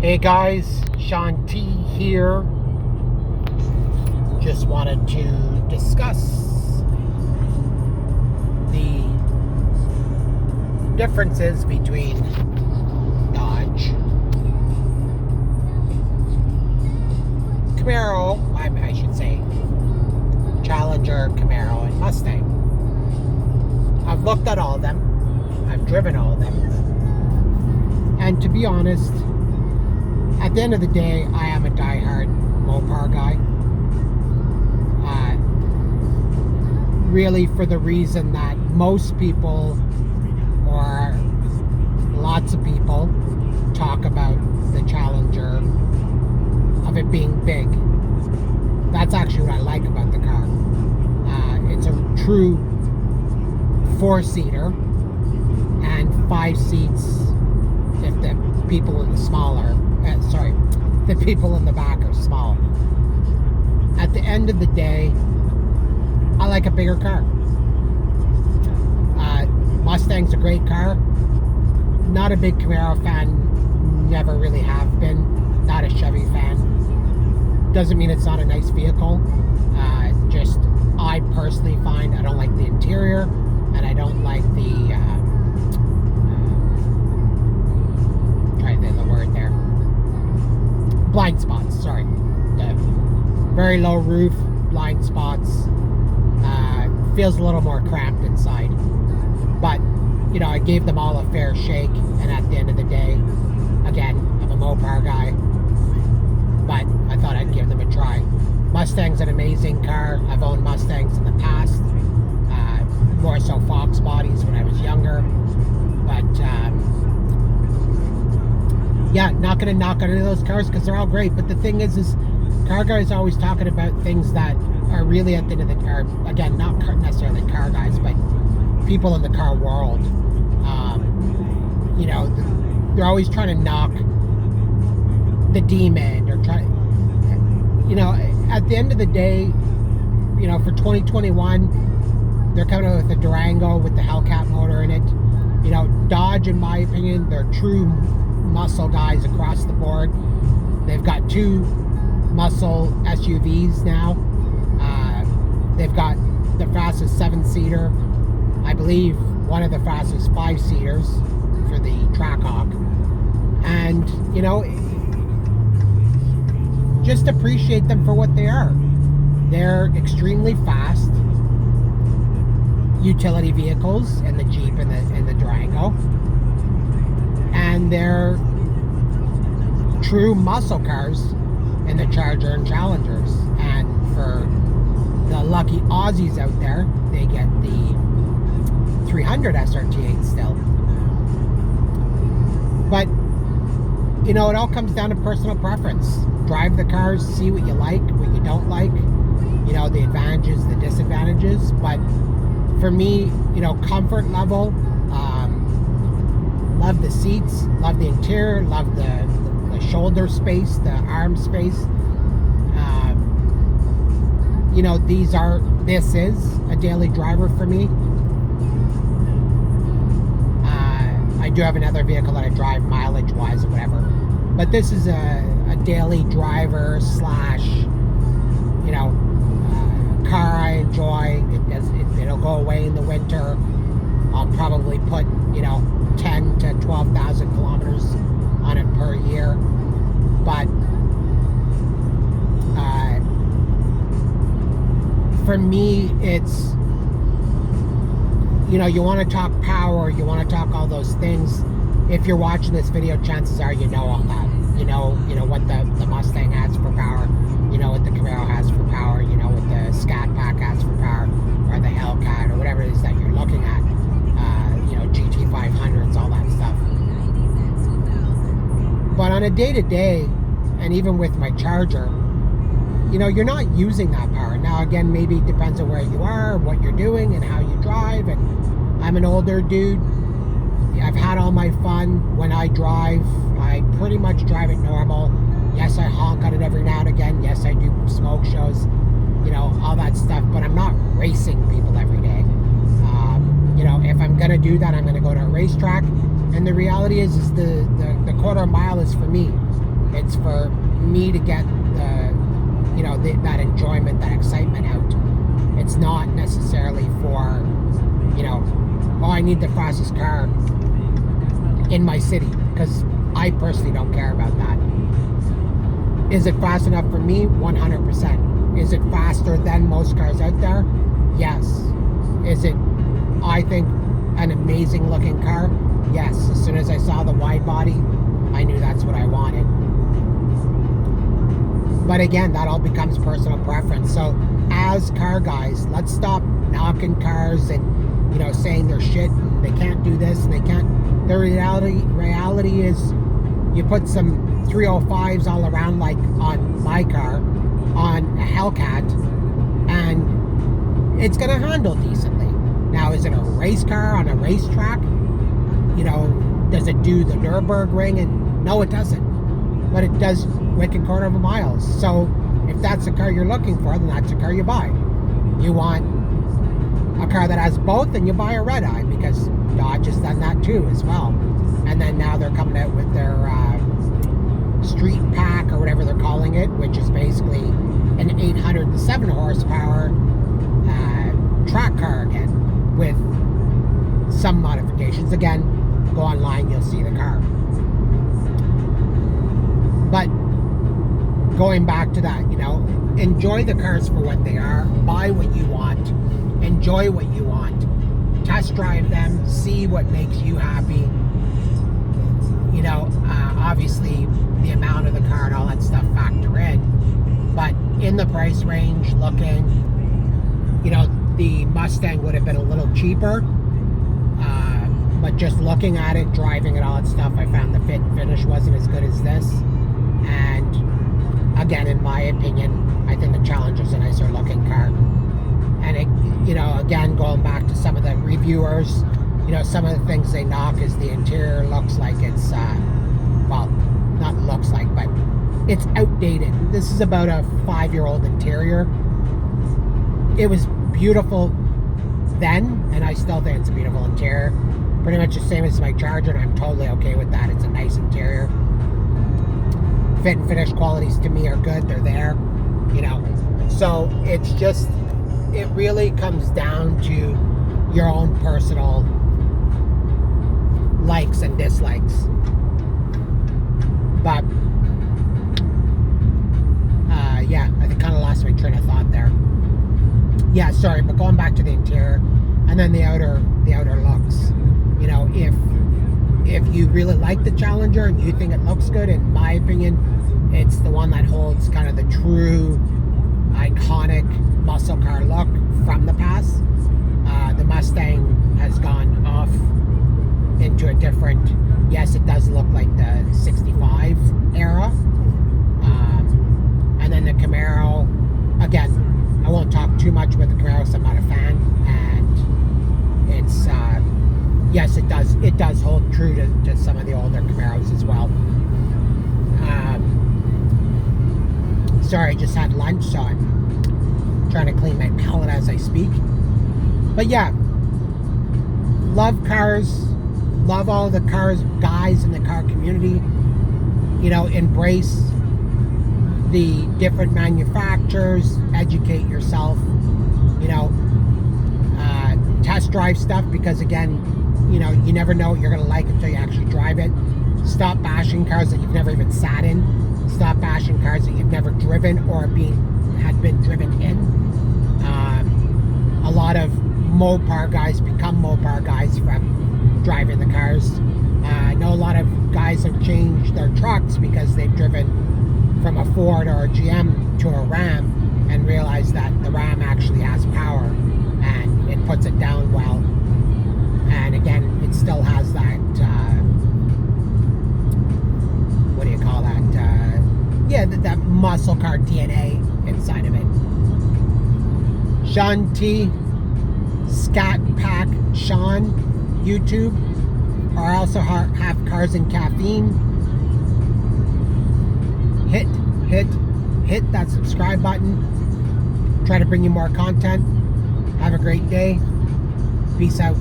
Hey guys, Sean T here. Just wanted to discuss the differences between Dodge, Camaro, I should say, Challenger, Camaro, and Mustang. I've looked at all of them. I've driven all of them. And to be honest, at the end of the day, I am a diehard Mopar guy. Really for the reason that most people, or lots of people, talk about the Challenger, of it being big. That's actually what I like about the car. It's a true 4-seater and 5 seats if the people in the smaller, the people in the back are small. At the end of the day, I like a bigger car. Mustang's a great car. Not a big Camaro fan, never really have been. Not a Chevy fan. Doesn't mean it's not a nice vehicle. Just I personally find I don't like the interior, and I don't like the blind spots, sorry. Very low roof, blind spots. Feels a little more cramped inside. But, you know, I gave them all a fair shake, and at the end of the day, again, I'm a Mopar guy, but I thought I'd give them a try. Mustang's an amazing car. I've owned Mustangs in the past. More so Fox bodies when I was younger. But, yeah, not going to knock on any of those cars because they're all great. But the thing is car guys are always talking about things that are really at the end of the car. Again, not necessarily car guys, but people in the car world. You know, they're always trying to knock the Demon or try. You know, at the end of the day, you know, for 2021, they're coming out with the Durango with the Hellcat motor in it. You know, Dodge, in my opinion, they're true muscle guys across the board. They've got 2 muscle SUVs now. They've got the fastest 7-seater. I believe one of the fastest 5-seaters for the Trackhawk. And, you know, just appreciate them for what they are. They're extremely fast utility vehicles in the Jeep and the Durango. And they're true muscle cars in the Charger and Challengers. And for the lucky Aussies out there, they get the 300 SRT8 still. But, you know, it all comes down to personal preference. Drive the cars, see what you like, what you don't like, you know, the advantages, the disadvantages. But for me, you know, comfort level, love the seats, love the interior, love the shoulder space, the arm space. You know, this is a daily driver for me. I do have another vehicle that I drive mileage wise or whatever, but this is a daily driver slash, you know, car I enjoy. It'll go away in the winter. I'll probably put, you know, 10 to 12,000 kilometers on it per year. But for me, it's, you know, you want to talk power, you want to talk all those things. If you're watching this video, chances are you know all that. You know what the Mustang has for power. You know what the Camaro has for power. You know what the Scat Pack has for power, or the Hellcat, or whatever it is that you're looking at. You know, GT500s, all that stuff. But on a day-to-day, and even with my Charger, you know, you're not using that power. Now, again, maybe it depends on where you are, what you're doing, and how you drive. And I'm an older dude. I've had all my fun when I drive. I pretty much drive it normal. Yes, I honk on it every now and again. Yes, I do smoke shows, you know, all that stuff. But I'm not racing people every day. You know, if I'm going to do that, I'm going to go to a racetrack. And the reality is the quarter mile is for me. It's for me to get that enjoyment, that excitement out. It's not necessarily for, oh, I need the fastest car in my city, because I personally don't care about that. Is it fast enough for me? 100%. Is it faster than most cars out there? Yes. Is it, I think, an amazing looking car? Yes. As soon as I saw the wide body, I knew that's what I wanted. But again, that all becomes personal preference. So as car guys, let's stop knocking cars and, saying they're shit and they can't do this and they can't. The reality is, you put some 305s all around, like on my car, on a Hellcat, and it's gonna handle decently. Now, is it a race car on a racetrack? Does it do the Nürburgring? And no, it doesn't. But it does wicked quarter of a mile. So if that's the car you're looking for, then that's the car you buy. You want a car that has both, then you buy a red eye, because Dodge has done that too as well. And then now they're coming out with their Street Pack, or whatever they're calling it, which is basically an 807 horsepower track car again, with some modifications. Again, go online, you'll see the car. But going back to that, enjoy the cars for what they are. Buy what you want. Enjoy what you want. Test drive them. See what makes you happy. Obviously the amount of the car and all that stuff factor in. But in the price range, looking, the Mustang would have been a little cheaper. But just looking at it, driving it, all that stuff, I found the fit and finish wasn't as good as this. And again, in my opinion, I think the Challenger's a nicer looking car. And it, again, going back to some of the reviewers, some of the things they knock is the interior looks like it's, well, not looks like, but it's outdated. This is about a 5-year-old interior. It was beautiful then, and I still think it's a beautiful interior. Pretty much the same as my Charger, and I'm totally okay with that. It's a nice interior. Fit and finish qualities to me are good. They're there, So it's just, it really comes down to your own personal likes and dislikes. But yeah, I think kind of lost my train of thought there. Yeah, sorry, but going back to the interior and then the outer looks. If you really like the Challenger and you think it looks good, in my opinion, it's the one that holds kind of the true iconic muscle car look from the past. The Mustang has gone off into a different, yes, it does look like the 65 era. And then the Camaro, again, I won't talk too much about the Camaro because I'm not a fan. And it's, yes, it does hold true to some of the older Camaros as well. Sorry, I just had lunch, so I'm trying to clean my palate as I speak. But yeah, love cars, love all the cars, guys in the car community. Embrace the different manufacturers, educate yourself, test drive stuff, because again, you never know what you're going to like until you actually drive it. Stop bashing cars that you've never even sat in. Stop bashing cars that you've never driven or had been driven in. A lot of Mopar guys become Mopar guys from driving the cars. I know a lot of guys have changed their trucks because they've driven from a Ford or a GM to a Ram and realized that the Ram actually has power and it puts it down well. And again, it still has that, what do you call that? That muscle car DNA inside of it. Sean T, Scat Pack Sean, YouTube, or I also have Cars and Caffeine. Hit that subscribe button. Try to bring you more content. Have a great day. Peace out.